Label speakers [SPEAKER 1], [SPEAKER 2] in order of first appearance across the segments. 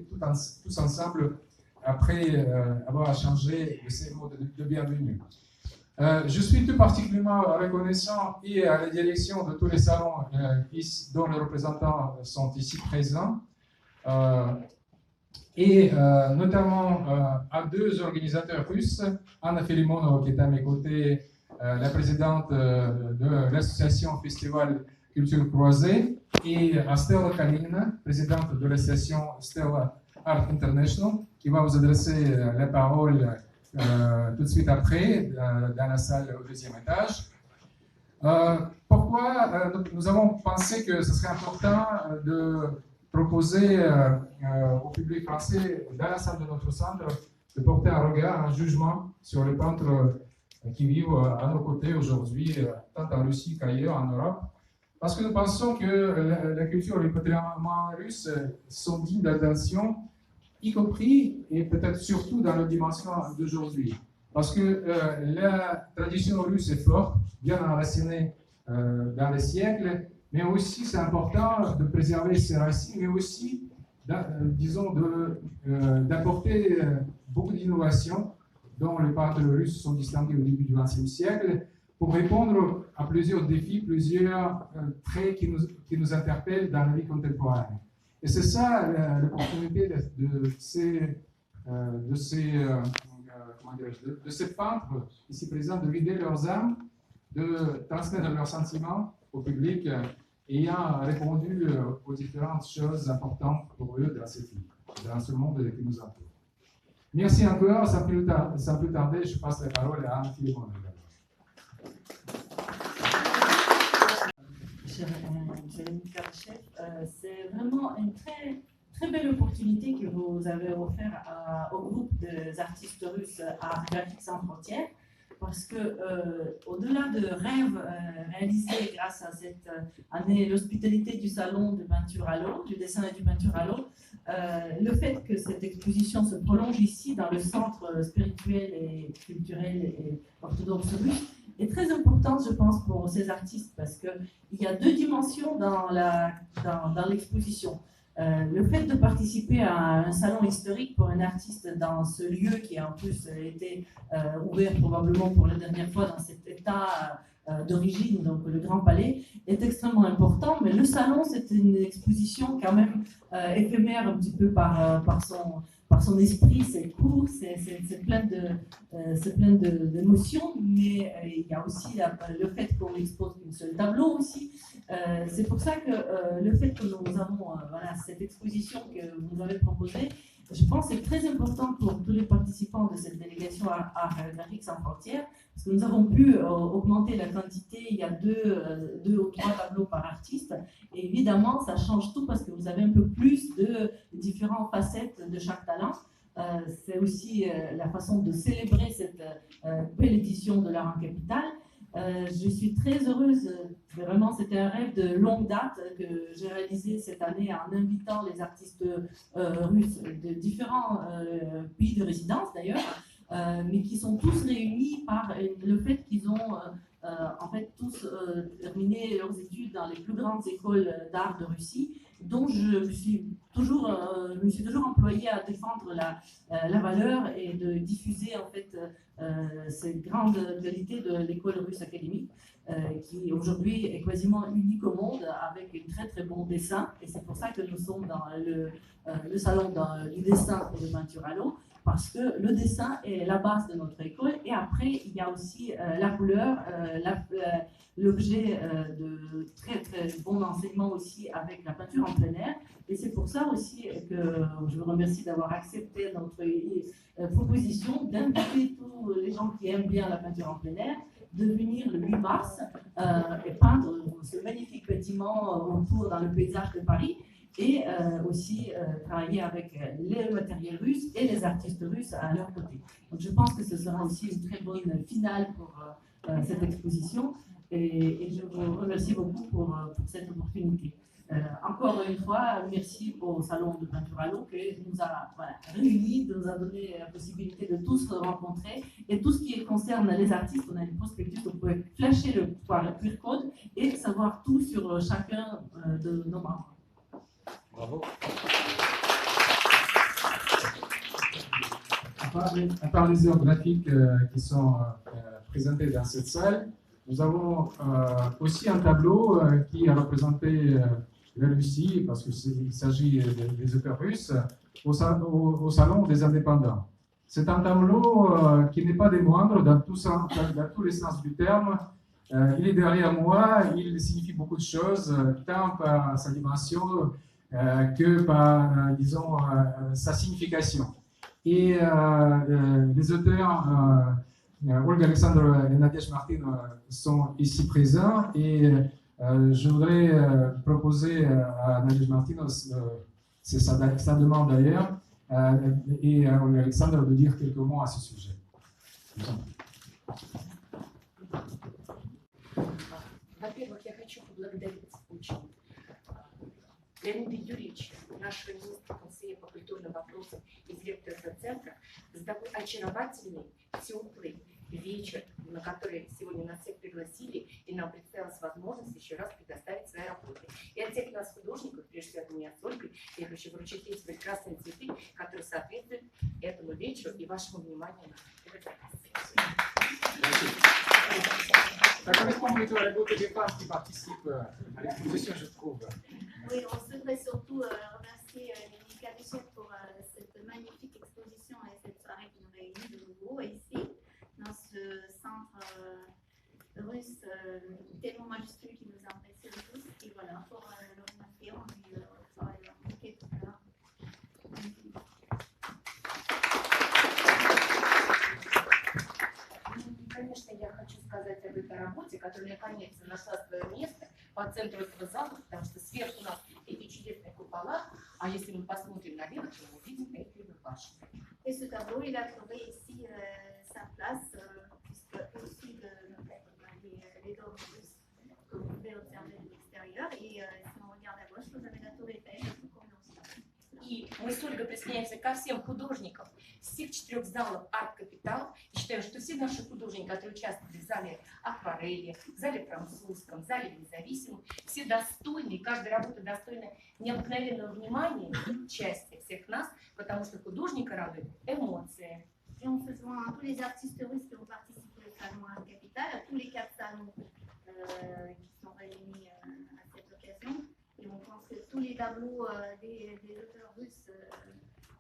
[SPEAKER 1] tous ensemble après avoir échangé ces mots de bienvenue. Je suis tout particulièrement reconnaissant et à la direction de tous les salons dont les représentants sont ici présents, et notamment à deux organisateurs russes, Anna Filimonova qui est à mes côtés, la présidente de l'association Festival Culture Croisée, et à Stella Kalina, présidente de l'association Stella Art International, qui va vous adresser la parole tout de suite après, dans la salle au deuxième étage. Pourquoi nous avons pensé que ce serait important de proposer au public français, dans la salle de notre centre, de porter un regard, un jugement sur les peintres qui vivent à nos côtés aujourd'hui, tant en Russie qu'ailleurs en Europe. Parce que nous pensons que la culture et le patrimoine russe sont dignes d'attention, y compris et peut-être surtout dans la dimension d'aujourd'hui. Parce que la tradition russe est forte, bien enracinée dans les siècles, mais aussi c'est important de préserver ses racines, mais aussi, disons, d'apporter beaucoup d'innovations dont les peintres russes sont distingués au début du XXe siècle, pour répondre à plusieurs défis, plusieurs traits qui nous interpellent dans la vie contemporaine. Et c'est ça l'opportunité de ces peintres ici présents, de vider leurs âmes, de transmettre leurs sentiments au public, ayant répondu aux différentes choses importantes pour eux dans ce monde qui nous entoure. Merci encore, sans plus tarder, je passe la parole à Anna Filimonova.
[SPEAKER 2] C'est vraiment une très, très belle opportunité que vous avez offerte au groupe des artistes russes à Graphiques sans frontières, parce que au-delà de rêves réalisés grâce à cette année, l'hospitalité du salon de peinture à l'eau, du dessin et du peinture à l'eau, le fait que cette exposition se prolonge ici dans le centre spirituel et culturel et orthodoxe russe est très importante, je pense, pour ces artistes, parce qu'il y a deux dimensions dans l'exposition. Le fait de participer à un salon historique pour un artiste dans ce lieu qui a en plus été ouvert probablement pour la dernière fois dans cet état d'origine, donc le Grand Palais, est extrêmement important, mais le salon, c'est une exposition quand même éphémère un petit peu par son esprit, c'est court, c'est plein d'émotions, mais il y a aussi le fait qu'on expose qu'un seul tableau aussi. C'est pour ça que le fait que nous avons cette exposition que vous nous avez proposée, je pense que c'est très important pour tous les participants de cette délégation à Graphiques sans frontières, parce que nous avons pu augmenter la quantité, il y a deux ou trois tableaux par artiste, et évidemment ça change tout parce que vous avez un peu plus de différentes facettes de chaque talent. C'est aussi la façon de célébrer cette belle édition de l'Art en Capitale. Je suis très heureuse, vraiment c'était un rêve de longue date que j'ai réalisé cette année en invitant les artistes russes de différents pays de résidence d'ailleurs, mais qui sont tous réunis par le fait qu'ils ont en fait tous terminé leurs études dans les plus grandes écoles d'art de Russie, dont je me suis toujours employée à défendre la valeur et de diffuser en fait ces grandes qualités de l'école russe académique, qui aujourd'hui est quasiment unique au monde avec un très très bon dessin, et c'est pour ça que nous sommes dans le salon du dessin et de peinture à l'eau, parce que le dessin est la base de notre école, et après il y a aussi la couleur, l'objet de très très bon enseignement aussi avec la peinture en plein air, et c'est pour ça aussi que je vous remercie d'avoir accepté notre proposition d'inviter tous les gens qui aiment bien la peinture en plein air de venir le 8 mars et peindre ce magnifique bâtiment autour dans le paysage de Paris, et aussi travailler avec les matériels russes et les artistes russes à leur côté. Donc je pense que ce sera aussi une très bonne finale pour cette exposition, et je vous remercie beaucoup pour cette opportunité. Encore une fois, merci au Salon de peinture à l'eau qui nous a réunis, nous a donné la possibilité de tous se rencontrer, et tout ce qui concerne les artistes, on a une prospectus, vous pouvez flasher le QR code et savoir tout sur chacun de nos membres.
[SPEAKER 1] Bravo. à part les œuvres graphiques qui sont présentées dans cette salle, nous avons aussi un tableau qui a représenté la Russie, parce qu'il s'agit des auteurs russes, au Salon des Indépendants. C'est un tableau qui n'est pas des moindres dans tous les sens du terme. Il est derrière moi, il signifie beaucoup de choses, tant par sa dimension que par, disons, sa signification. Et les auteurs, Olga Alexandrova et Nadège Martin, sont ici présents. Et je voudrais proposer à Nadège Martin, c'est sa demande d'ailleurs, et à Olga Alexandrova de dire quelques mots à ce sujet.
[SPEAKER 3] Во-первых, я хочу поблагодарить очень Леонида Юрьевича, нашего министра Консея по культурным вопросам и директора этого центра, за такой очаровательный, теплый вечер, на который сегодня нас всех пригласили, и нам представилась возможность еще раз предоставить свои работы. И от всех нас, художников, прежде всего от меня с Ольгой, я хочу вручить эти прекрасные цветы, которые соответствуют этому вечеру и вашему вниманию на этот
[SPEAKER 1] Ça correspond plutôt à la beauté des femmes qui participent à l'exposition, je trouve.
[SPEAKER 4] Oui, on souhaiterait surtout remercier Monica Richet pour cette magnifique exposition et cette soirée qui nous réunit de nouveau ici, dans ce centre russe tellement majuscule qui nous impressionne tous. Et voilà, pour le remercier, on lui fera un bouquet tout à l'heure.
[SPEAKER 3] Конечно, я хочу сказать об этой работе, которая наконец нашла свое место по центру этого зала, потому что сверху у нас эти чудесные купола, а если мы посмотрим налево, то мы увидим Эйфелеву башню.
[SPEAKER 4] Et ce tableau, il a trouvé ici sa place, puisque au-dessus de les dômes russes que vous pouvez observer de l'extérieur. Et si on regarde à gauche, vous avez la tour Eiffel, comme dans ce.
[SPEAKER 3] И мы с Ольгой присоединяемся ко всем художникам всех 4 залов «Арт-Капитал». И считаю, что все наши художники, которые участвовали в зале «Акварели», в зале «Французском», в зале «Независимом», все достойны, и каждая работа достойна необыкновенного внимания и участия всех нас, потому что художника радует эмоции.
[SPEAKER 4] Et on se joint à tous les artistes russes qui ont participé au salon Art-Capital, à tous les 4 salons qui sont réunis à cette occasion. Et on pense que tous les tableaux des auteurs russes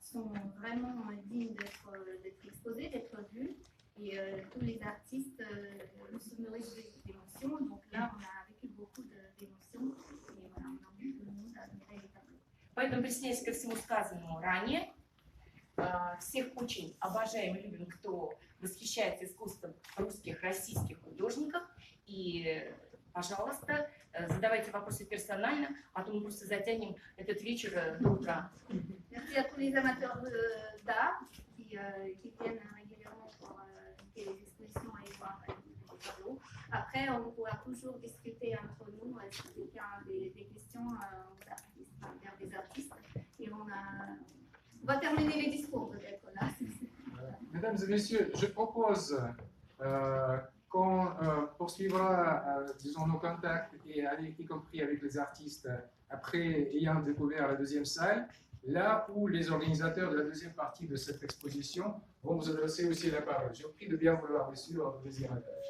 [SPEAKER 4] sont vraiment dignes d'être exposés, d'être vus. Et tous les artistes se nourrissent d'émotions. Donc là, on a vécu beaucoup d'émotions. Et voilà, on a beaucoup de monde à admirer les tableaux.
[SPEAKER 3] Поэтому присоединяюсь ко всему сказанному ранее. Всех очень обожаем и любим, кто восхищается искусством русских, российских художников. И, пожалуйста, задавайте вопросы персонально, а то мы просто затянем этот вечер до утра.
[SPEAKER 4] Merci à tous les amateurs d'art qui viennent régulièrement pour visiter les expositions et voir les tableaux. Après, on pourra toujours discuter entre nous si quelqu'un a des questions vers des artistes. Et on va terminer les discours peut-être là.
[SPEAKER 1] Mesdames et messieurs, je propose qu'on poursuivra, disons, nos contacts, et y compris avec les artistes, après ayant découvert la deuxième salle, là où les organisateurs de la deuxième partie de cette exposition vont vous adresser aussi la parole. Je vous prie de bien vouloir me suivre au deuxième étage.